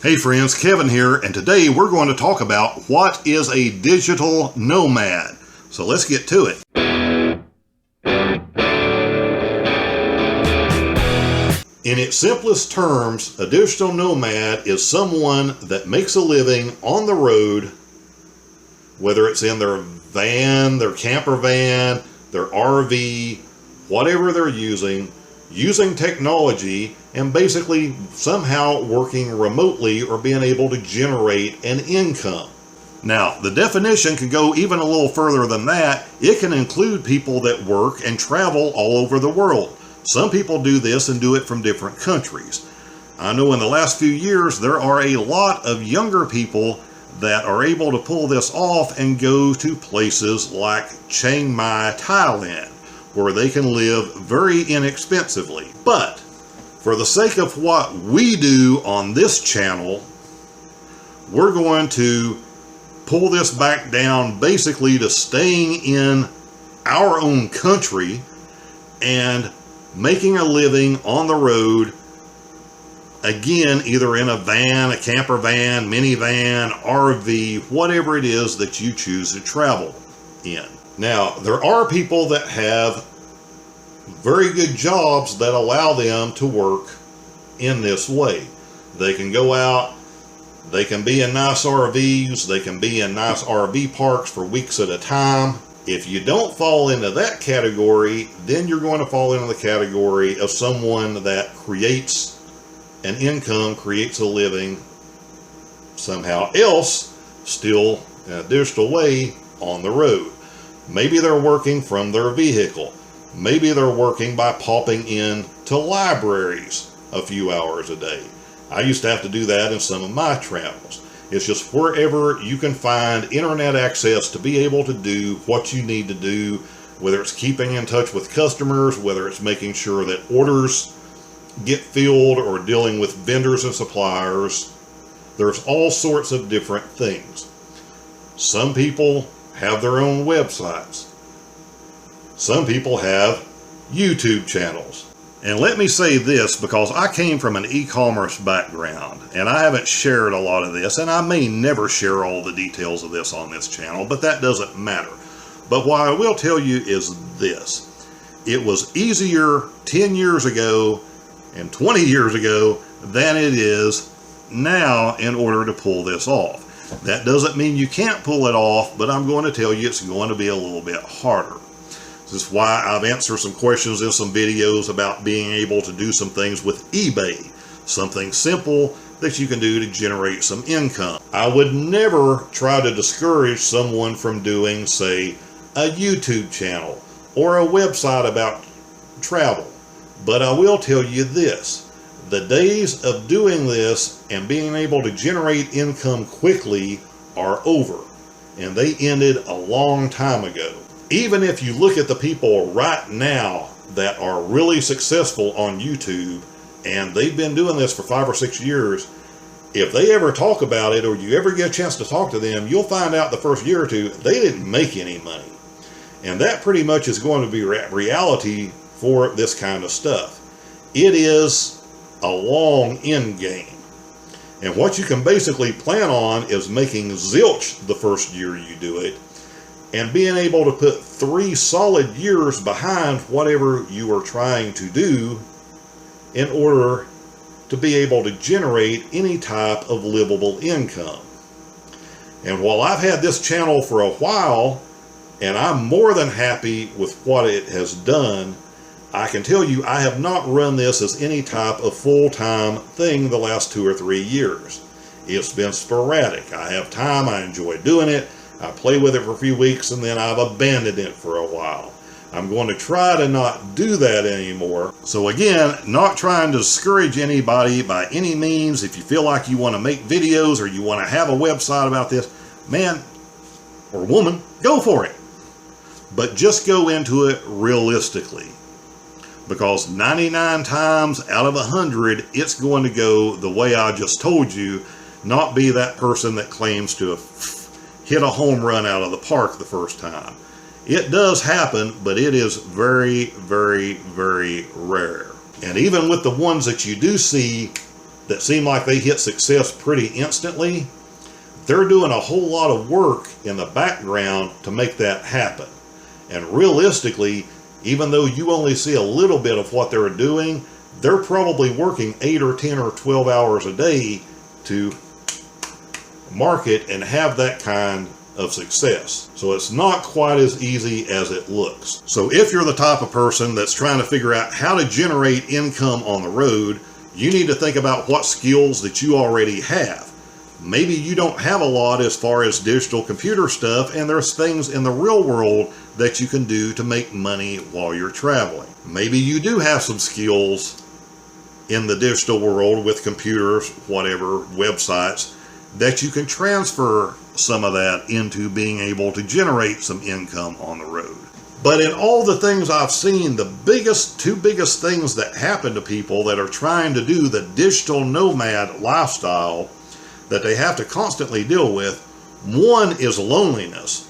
Hey friends, Kevin here, and today we're going to talk about what is a digital nomad. So let's get to it. In its simplest terms, a digital nomad is someone that makes a living on the road, whether it's in their van, their camper van, their RV, whatever they're using technology and basically somehow working remotely or being able to generate an income. Now, the definition can go even a little further than that. It can include people that work and travel all over the world. Some people do this and do it from different countries. I know in the last few years there are a lot of younger people that are able to pull this off and go to places like Chiang Mai, Thailand, where they can live very inexpensively. But for the sake of what we do on this channel, we're going to pull this back down basically to staying in our own country and making a living on the road, again, either in a van, a camper van, minivan, RV, whatever it is that you choose to travel in. Now, there are people that have very good jobs that allow them to work in this way. They can go out, they can be in nice RVs, they can be in nice RV parks for weeks at a time. If you don't fall into that category, then you're going to fall into the category of someone that creates an income, creates a living somehow else, still in a digital way, on the road. Maybe they're working from their vehicle. Maybe they're working by popping in to libraries a few hours a day. I used to have to do that in some of my travels. It's just wherever you can find internet access to be able to do what you need to do, whether it's keeping in touch with customers, whether it's making sure that orders get filled or dealing with vendors and suppliers. There's all sorts of different things. Some people have their own websites. Some people have YouTube channels. And let me say this, because I came from an e-commerce background and I haven't shared a lot of this, and I may never share all the details of this on this channel, but that doesn't matter. But what I will tell you is this: it was easier 10 years ago and 20 years ago than it is now in order to pull this off. That doesn't mean you can't pull it off, but I'm going to tell you it's going to be a little bit harder. This is why I've answered some questions in some videos about being able to do some things with eBay. Something simple that you can do to generate some income. I would never try to discourage someone from doing, say, a YouTube channel or a website about travel. But I will tell you this: the days of doing this and being able to generate income quickly are over, and they ended a long time ago. Even if you look at the people right now that are really successful on YouTube, and they've been doing this for 5 or 6 years, if they ever talk about it or you ever get a chance to talk to them, you'll find out the first year or two they didn't make any money. And that pretty much is going to be reality for this kind of stuff. It is a long end game. And what you can basically plan on is making zilch the first year you do it, and being able to put 3 solid years behind whatever you are trying to do in order to be able to generate any type of livable income. And while I've had this channel for a while, and I'm more than happy with what it has done, I can tell you I have not run this as any type of full-time thing the last 2 or 3 years. It's been sporadic. I have time, I enjoy doing it, I play with it for a few weeks, and then I've abandoned it for a while. I'm going to try to not do that anymore. So again, not trying to discourage anybody by any means. If you feel like you want to make videos or you want to have a website about this, man or woman, go for it. But just go into it realistically, because 99 times out of 100, it's going to go the way I just told you, not be that person that claims to have hit a home run out of the park the first time. It does happen, but it is very, very, very rare. And even with the ones that you do see that seem like they hit success pretty instantly, they're doing a whole lot of work in the background to make that happen. And realistically, even though you only see a little bit of what they're doing, they're probably working 8 or 10 or 12 hours a day to market and have that kind of success. So it's not quite as easy as it looks. So if you're the type of person that's trying to figure out how to generate income on the road, you need to think about what skills that you already have. Maybe you don't have a lot as far as digital computer stuff, and there's things in the real world that you can do to make money while you're traveling. Maybe you do have some skills in the digital world with computers, whatever, websites, that you can transfer some of that into being able to generate some income on the road. But in all the things I've seen, the two biggest things that happen to people that are trying to do the digital nomad lifestyle that they have to constantly deal with, one is loneliness.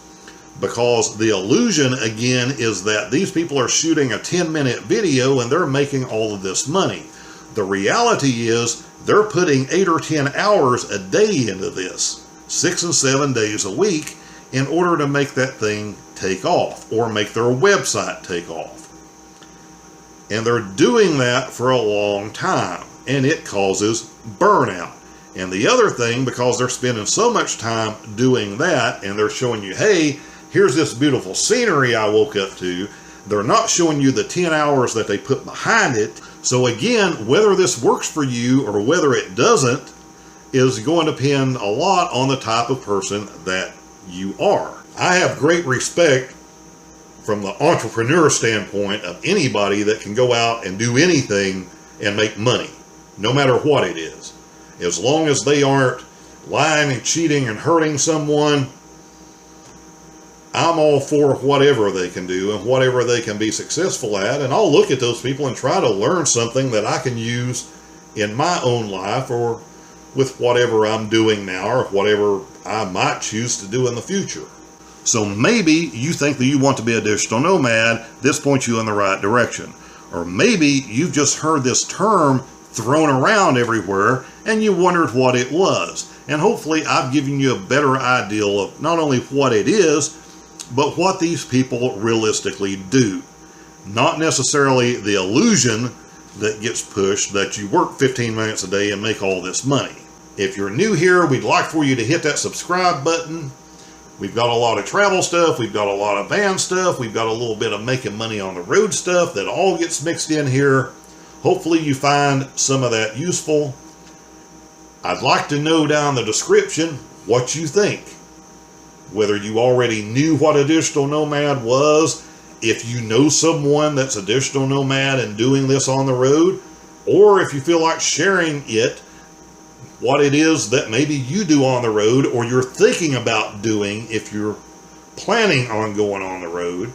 Because the illusion, again, is that these people are shooting a 10-minute video and they're making all of this money. The reality is they're putting 8 or 10 hours a day into this, 6 and 7 days a week, in order to make that thing take off or make their website take off. And they're doing that for a long time, and it causes burnout. And the other thing, because they're spending so much time doing that, and they're showing you, hey, here's this beautiful scenery I woke up to, they're not showing you the 10 hours that they put behind it. So again, whether this works for you or whether it doesn't is going to depend a lot on the type of person that you are. I have great respect from the entrepreneur standpoint of anybody that can go out and do anything and make money, no matter what it is. As long as they aren't lying and cheating and hurting someone, I'm all for whatever they can do and whatever they can be successful at, and I'll look at those people and try to learn something that I can use in my own life or with whatever I'm doing now or whatever I might choose to do in the future. So maybe you think that you want to be a digital nomad, this points you in the right direction. Or maybe you've just heard this term thrown around everywhere and you wondered what it was. And hopefully I've given you a better idea of not only what it is, but what these people realistically do. Not necessarily the illusion that gets pushed that you work 15 minutes a day and make all this money. If you're new here, we'd like for you to hit that subscribe button. We've got a lot of travel stuff, we've got a lot of van stuff, we've got a little bit of making money on the road stuff that all gets mixed in here. Hopefully you find some of that useful. I'd like to know down in the description what you think. Whether you already knew what a digital nomad was, if you know someone that's a digital nomad and doing this on the road, or if you feel like sharing it, what it is that maybe you do on the road or you're thinking about doing if you're planning on going on the road.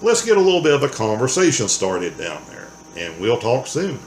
Let's get a little bit of a conversation started down there, and we'll talk soon.